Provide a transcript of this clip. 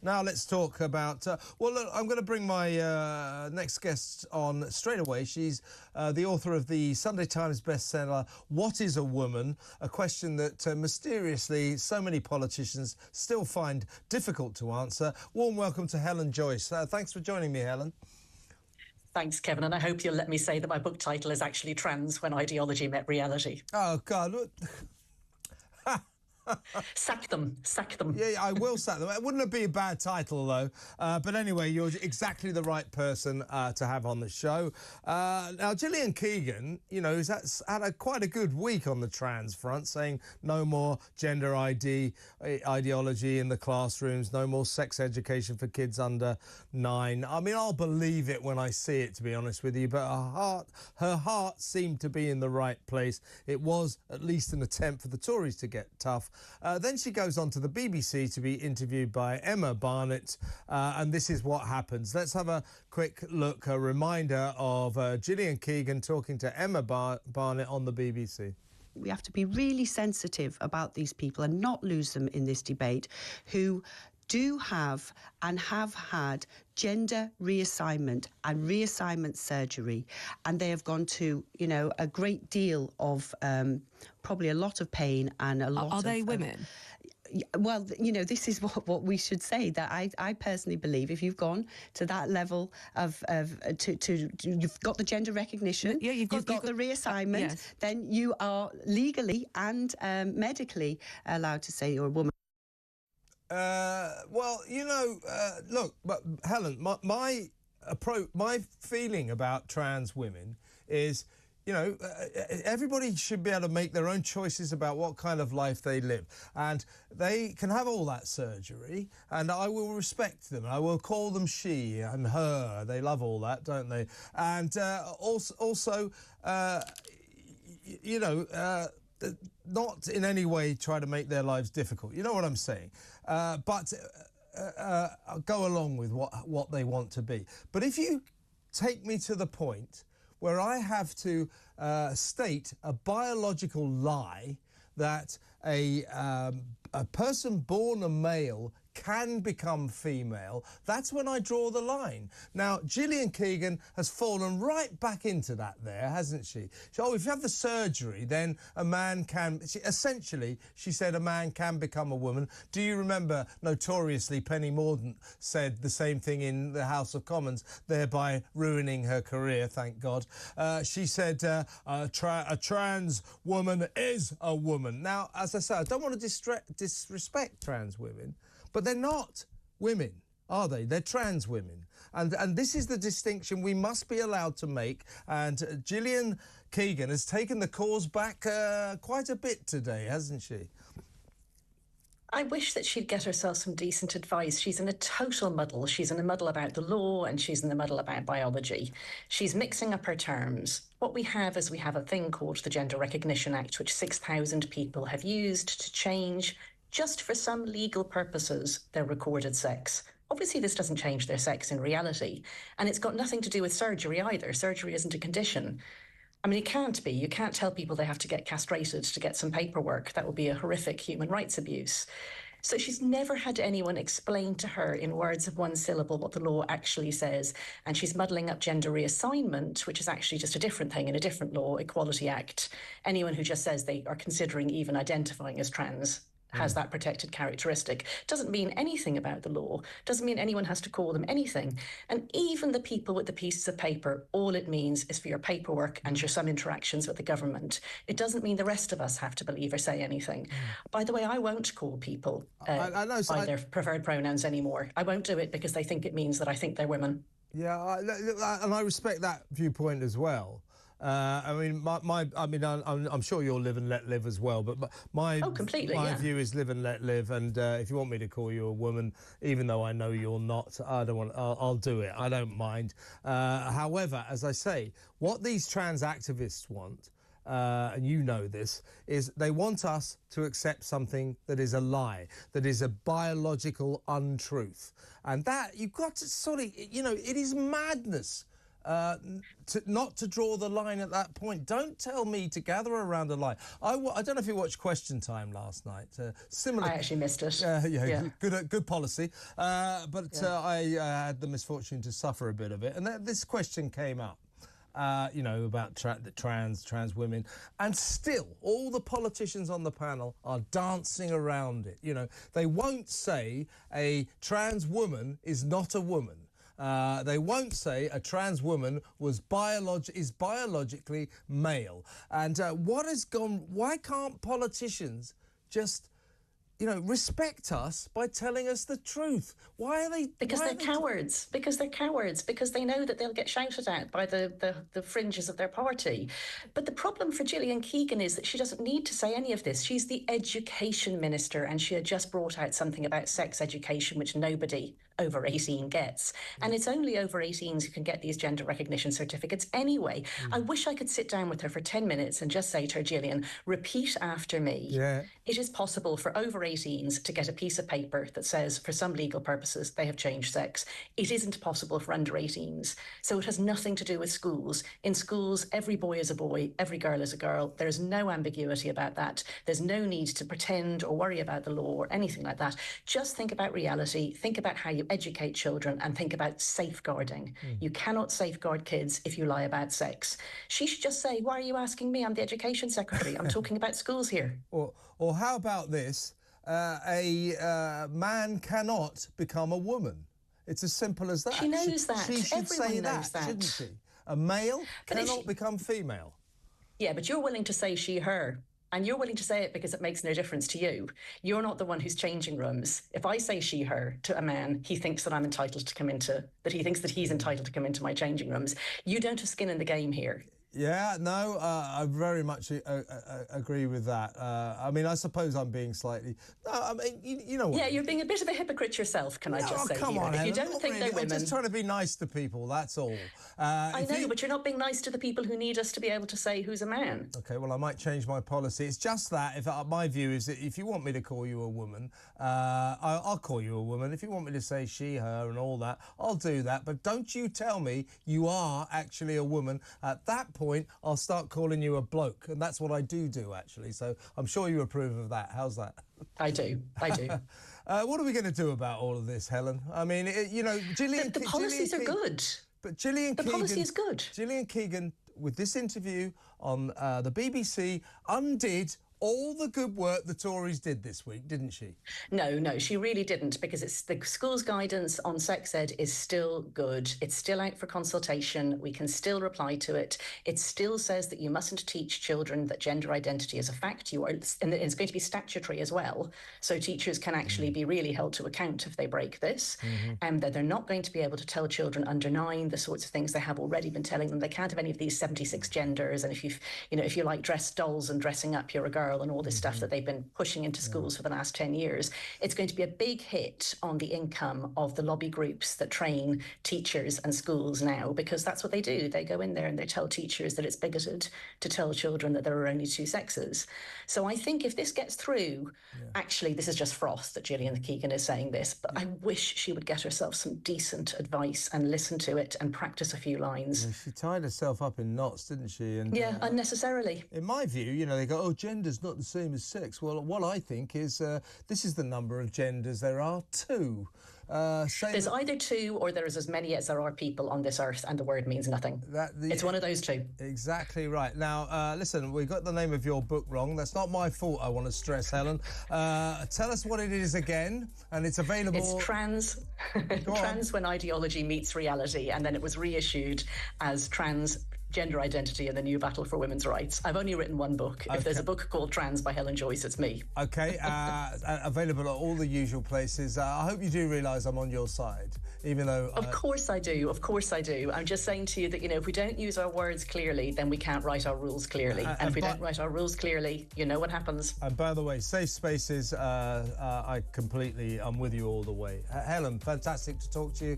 Now let's talk about... well, look, I'm going to bring my next guest on straight away. She's the author of the Sunday Times bestseller, What is a Woman? A question that mysteriously so many politicians still find difficult to answer. Warm welcome to Helen Joyce. Thanks for joining me, Helen. Thanks, Kevin, and I hope you'll let me say that my book title is actually Trans When Ideology Met Reality. Oh, God, look... Sack them. Yeah, I will sack them. It wouldn't be a bad title, though. But anyway, you're exactly the right person to have on the show. Now, Gillian Keegan, you know, has had quite a good week on the trans front, saying no more gender ideology in the classrooms, no more sex education for kids under 9. I mean, I'll believe it when I see it, to be honest with you, but her heart seemed to be in the right place. It was at least an attempt for the Tories to get tough. Then she goes on to the BBC to be interviewed by Emma Barnett, and this is what happens. Let's have a quick look, a reminder of Gillian Keegan talking to Emma Barnett on the BBC. We have to be really sensitive about these people and not lose them in this debate who do have and have had gender reassignment and reassignment surgery, and they have gone to, you know, a great deal of probably a lot of pain and a lot of... Are they women? Well, you know, this is what we should say, that I personally believe if you've gone to that level of you've got the gender recognition, yeah, you've got the reassignment, yes, then you are legally and medically allowed to say you're a woman. Well, you know, look, but Helen, my approach, my feeling about trans women is, you know, everybody should be able to make their own choices about what kind of life they live. And they can have all that surgery, and I will respect them. I will call them she and her. They love all that, don't they? And also, you know... not in any way try to make their lives difficult. You know what I'm saying? But go along with what they want to be. But if you take me to the point where I have to state a biological lie that a person born a male can become female, that's when I draw the line. Now, Gillian Keegan has fallen right back into that there, hasn't she? Oh, if you have the surgery, then a man can... essentially, she said a man can become a woman. Do you remember, notoriously, Penny Mordaunt said the same thing in the House of Commons, thereby ruining her career, thank God. She said a trans woman is a woman. Now, as I said, I don't want to disrespect trans women, but they're not women, are they? They're trans women. And this is the distinction we must be allowed to make. And Gillian Keegan has taken the cause back quite a bit today, hasn't she? I wish that she'd get herself some decent advice. She's in a total muddle. She's in a muddle about the law, and she's in a muddle about biology. She's mixing up her terms. What we have is we have a thing called the Gender Recognition Act, which 6,000 people have used to change, just for some legal purposes, their recorded sex. Obviously, this doesn't change their sex in reality, and it's got nothing to do with surgery either. Surgery isn't a condition. I mean, it can't be. You can't tell people they have to get castrated to get some paperwork. That would be a horrific human rights abuse. So she's never had anyone explain to her in words of one syllable what the law actually says, and she's muddling up gender reassignment, which is actually just a different thing in a different law, Equality Act. Anyone who just says they are considering even identifying as trans has that protected characteristic. Doesn't mean anything about the law, doesn't mean anyone has to call them anything. And even the people with the pieces of paper, all it means is for your paperwork and your some interactions with the government. It doesn't mean the rest of us have to believe or say anything. By the way, I won't call people by their preferred pronouns anymore. I won't do it because they think it means that I think they're women. Yeah, and I respect that viewpoint as well. I mean, I'm sure you'll live and let live as well, but my view is live and let live. And if you want me to call you a woman, even though I know you're not, I don't want. I'll do it. I don't mind. However, as I say, what these trans activists want, and you know this, is they want us to accept something that is a lie, that is a biological untruth, and that you've got to sort of, you know, it is madness. not to draw the line at that point. Don't tell me to gather around a line. I don't know if you watched Question Time last night. Similar. I actually missed it. Yeah. Good policy. I had the misfortune to suffer a bit of it, and this question came up. About trans women, and still all the politicians on the panel are dancing around it. They won't say a trans woman is not a woman. They won't say a trans woman is biologically male. And what has gone? Why can't politicians just respect us by telling us the truth? Why are they? Because they're cowards. Because they're cowards. Because they know that they'll get shouted at by the fringes of their party. But the problem for Gillian Keegan is that she doesn't need to say any of this. She's the education minister, and she had just brought out something about sex education, which nobody over 18 gets. And it's only over 18s who can get these gender recognition certificates anyway. I wish I could sit down with her for 10 minutes and just say to her, Gillian, repeat after me. Yeah. It is possible for over 18s to get a piece of paper that says, for some legal purposes, they have changed sex. It isn't possible for under 18s. So it has nothing to do with schools. In schools, every boy is a boy, every girl is a girl. There is no ambiguity about that. There's no need to pretend or worry about the law or anything like that. Just think about reality, think about how you educate children, and think about safeguarding. You cannot safeguard kids if you lie about sex. She should just say, why are you asking me? I'm the education secretary. I'm talking about schools here. Or how about this? A man cannot become a woman. It's as simple as that. She knows that. She should Everyone say knows that, shouldn't she? A male cannot become female. Yeah, but you're willing to say she, her. And you're willing to say it because it makes no difference to you. You're not the one who's changing rooms. If I say she, her to a man, he thinks that he thinks that he's entitled to come into my changing rooms. You don't have skin in the game here. Yeah, no, I very much agree with that. I suppose I'm being slightly... No, I mean, you know what... Yeah, you're being a bit of a hypocrite yourself, can I just say come here. on, If Helen, you don't think really. they're women... I'm just trying to be nice to people, that's all. I know, but you're not being nice to the people who need us to be able to say who's a man. OK, well, I might change my policy. It's just that, my view is that if you want me to call you a woman, I'll call you a woman. If you want me to say she, her and all that, I'll do that. But don't you tell me you are actually a woman. At that point, I'll start calling you a bloke, and that's what I do actually, so I'm sure you approve of that. How's that? I do. What are we going to do about all of this, Helen? I mean, Gillian... The policies are good. But Gillian Keegan... The policy is good. Gillian Keegan, with this interview on the BBC, undid all the good work the Tories did this week, didn't she? No, she really didn't, because it's the school's guidance on sex ed is still good. It's still out for consultation. We can still reply to it. It still says that you mustn't teach children that gender identity is a fact. And it's going to be statutory as well. So teachers can actually be really held to account if they break this. And that they're not going to be able to tell children under 9 the sorts of things they have already been telling them. They can't have any of these 76 genders. And if you like dressed dolls and dressing up, you're a girl, and all this stuff that they've been pushing into schools for the last 10 years. It's going to be a big hit on the income of the lobby groups that train teachers and schools now, because that's what they do. They go in there and they tell teachers that it's bigoted to tell children that there are only 2 sexes. So I think if this gets through, actually, this is just froth that Gillian Keegan is saying this, but I wish she would get herself some decent advice and listen to it and practice a few lines. Yeah, she tied herself up in knots, didn't she? And, unnecessarly. In my view, they go, oh, gender's not the same as sex. Well, what I think is this is the number of genders there are 2. There's either 2 or there is as many as there are people on this earth, and the word means nothing. It's one of those 2. Exactly right. Now, listen, we got the name of your book wrong. That's not my fault, I want to stress, Helen. Tell us what it is again, and it's available... It's Trans When Ideology Meets Reality, and then it was reissued as Trans Gender Identity and the New Battle for Women's Rights. I've only written one book. Okay. If there's a book called Trans by Helen Joyce, it's me. OK, available at all the usual places. I hope you do realise I'm on your side, even though... Of course I do. I'm just saying to you that, if we don't use our words clearly, then we can't write our rules clearly. And if we don't write our rules clearly, you know what happens. And by the way, safe spaces, I'm with you all the way. Helen, fantastic to talk to you.